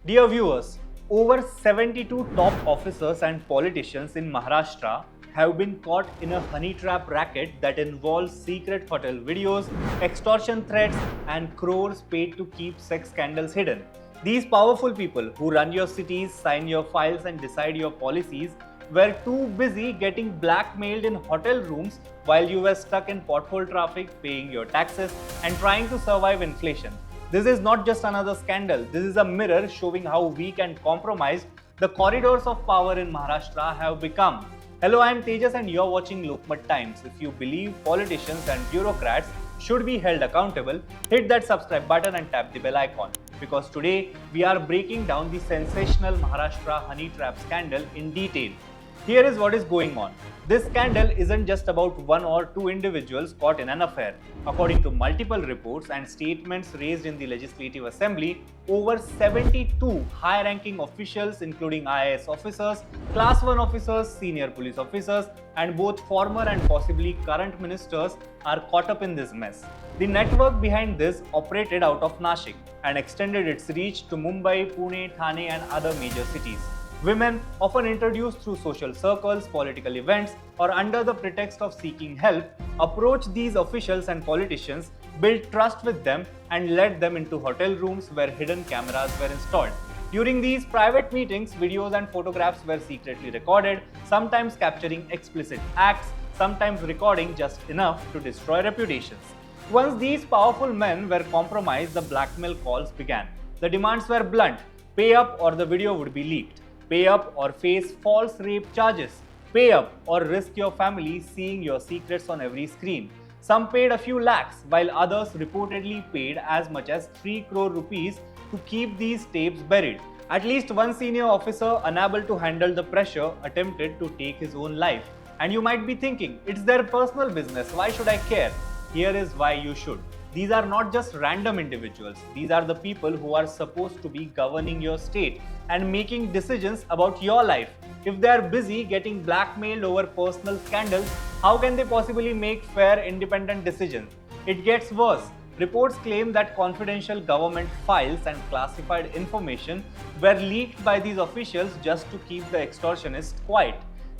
Dear viewers, over 72 top officers and politicians in Maharashtra have been caught in a honey trap racket that involves secret hotel videos, extortion threats, and crores paid to keep sex scandals hidden. These powerful people who run your cities, sign your files, and decide your policies were too busy getting blackmailed in hotel rooms while you were stuck in pothole traffic, paying your taxes, and trying to survive inflation. This is not just another scandal, this is a mirror showing how weak and compromised the corridors of power in Maharashtra have become. Hello, I am Tejas and you're watching Lokmat Times. If you believe politicians and bureaucrats should be held accountable, hit that subscribe button and tap the bell icon. Because today we are breaking down the sensational Maharashtra honey trap scandal in detail. Here is what is going on. This scandal isn't just about one or two individuals caught in an affair. According to multiple reports and statements raised in the Legislative Assembly, over 72 high-ranking officials including IAS officers, Class 1 officers, senior police officers, and both former and possibly current ministers are caught up in this mess. The network behind this operated out of Nashik and extended its reach to Mumbai, Pune, Thane, and other major cities. Women, often introduced through social circles, political events, or under the pretext of seeking help, approach these officials and politicians, build trust with them, and led them into hotel rooms where hidden cameras were installed. During these private meetings, videos and photographs were secretly recorded, sometimes capturing explicit acts, sometimes recording just enough to destroy reputations. Once these powerful men were compromised, the blackmail calls began. The demands were blunt: pay up or the video would be leaked. Pay up or face false rape charges. Pay up or risk your family seeing your secrets on every screen. Some paid a few lakhs, while others reportedly paid as much as 3 crore rupees to keep these tapes buried. At least one senior officer, unable to handle the pressure, attempted to take his own life. And you might be thinking, it's their personal business, why should I care? Here is why you should. These are not just random individuals. These are the people who are supposed to be governing your state and making decisions about your life. If they are busy getting blackmailed over personal scandals, how can they possibly make fair, independent decisions? It gets worse. Reports claim that confidential government files and classified information were leaked by these officials just to keep the extortionists quiet.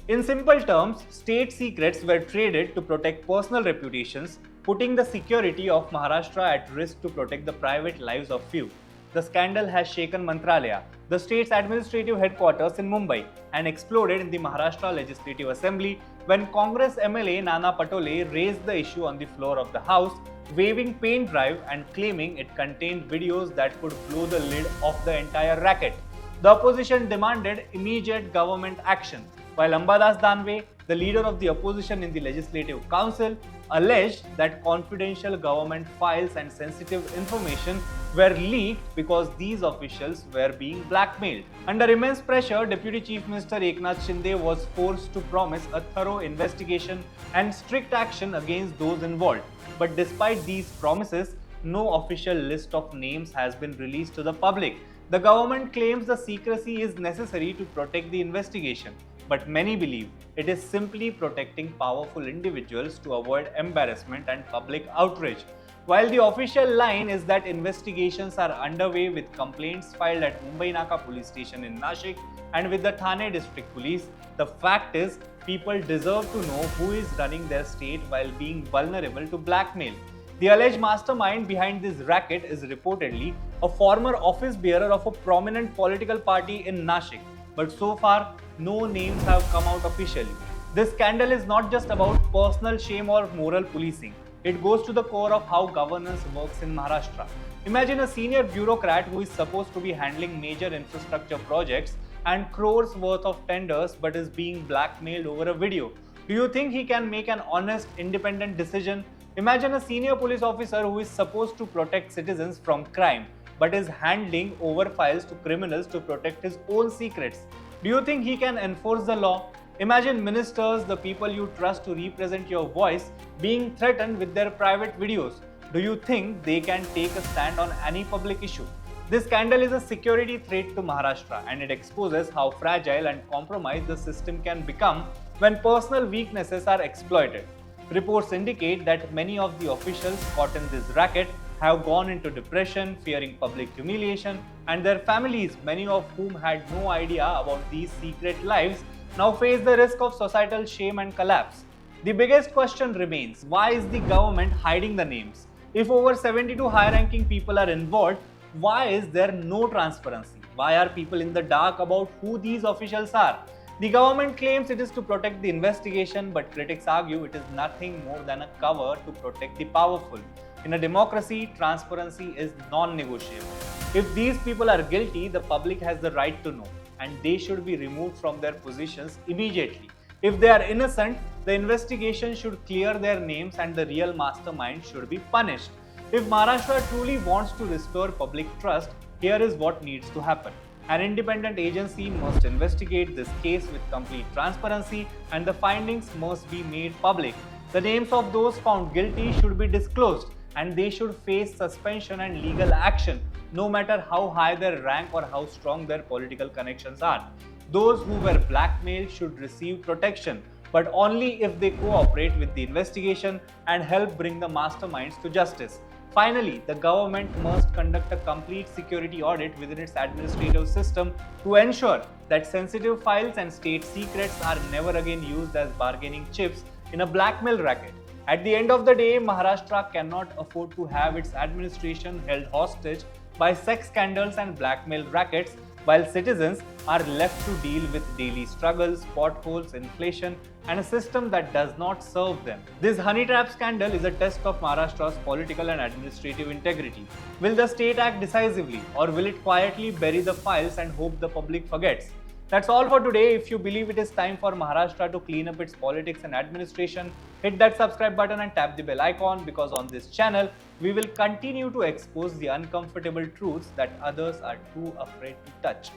In simple terms, state secrets were traded to protect personal reputations, putting the security of Maharashtra at risk to protect the private lives of few. The scandal has shaken Mantralaya, the state's administrative headquarters in Mumbai, and exploded in the Maharashtra Legislative Assembly when Congress MLA Nana Patole raised the issue on the floor of the House, waving pen drive and claiming it contained videos that could blow the lid off the entire racket. The opposition demanded immediate government action, while Ambadas Danve, the leader of the opposition in the Legislative Council, alleged that confidential government files and sensitive information were leaked because these officials were being blackmailed. Under immense pressure, Deputy Chief Minister Eknath Shinde was forced to promise a thorough investigation and strict action against those involved. But despite these promises, no official list of names has been released to the public. The government claims the secrecy is necessary to protect the investigation, but many believe it is simply protecting powerful individuals to avoid embarrassment and public outrage. While the official line is that investigations are underway with complaints filed at Mumbai Naka police station in Nashik and with the Thane district police, the fact is people deserve to know who is running their state while being vulnerable to blackmail. The alleged mastermind behind this racket is reportedly a former office bearer of a prominent political party in Nashik, but so far no names have come out officially. This scandal is not just about personal shame or moral policing. It goes to the core of how governance works in Maharashtra. Imagine a senior bureaucrat who is supposed to be handling major infrastructure projects and crores worth of tenders but is being blackmailed over a video. Do you think he can make an honest, independent decision? Imagine a senior police officer who is supposed to protect citizens from crime but is handing over files to criminals to protect his own secrets. Do you think he can enforce the law? Imagine ministers, the people you trust to represent your voice, being threatened with their private videos. Do you think they can take a stand on any public issue? This scandal is a security threat to Maharashtra, and it exposes how fragile and compromised the system can become when personal weaknesses are exploited. Reports indicate that many of the officials caught in this racket have gone into depression, fearing public humiliation, and their families, many of whom had no idea about these secret lives, now face the risk of societal shame and collapse. The biggest question remains, why is the government hiding the names? If over 72 high-ranking people are involved, why is there no transparency? Why are people in the dark about who these officials are? The government claims it is to protect the investigation, but critics argue it is nothing more than a cover to protect the powerful. In a democracy, transparency is non-negotiable. If these people are guilty, the public has the right to know, and they should be removed from their positions immediately. If they are innocent, the investigation should clear their names and the real mastermind should be punished. If Maharashtra truly wants to restore public trust, here is what needs to happen. An independent agency must investigate this case with complete transparency and the findings must be made public. The names of those found guilty should be disclosed and they should face suspension and legal action, no matter how high their rank or how strong their political connections are. Those who were blackmailed should receive protection, but only if they cooperate with the investigation and help bring the masterminds to justice. Finally, the government must conduct a complete security audit within its administrative system to ensure that sensitive files and state secrets are never again used as bargaining chips in a blackmail racket. At the end of the day, Maharashtra cannot afford to have its administration held hostage by sex scandals and blackmail rackets, while citizens are left to deal with daily struggles, potholes, inflation, and a system that does not serve them. This Honeytrap scandal is a test of Maharashtra's political and administrative integrity. Will the state act decisively, or will it quietly bury the files and hope the public forgets? That's all for today. If you believe it is time for Maharashtra to clean up its politics and administration, hit that subscribe button and tap the bell icon, because on this channel, we will continue to expose the uncomfortable truths that others are too afraid to touch.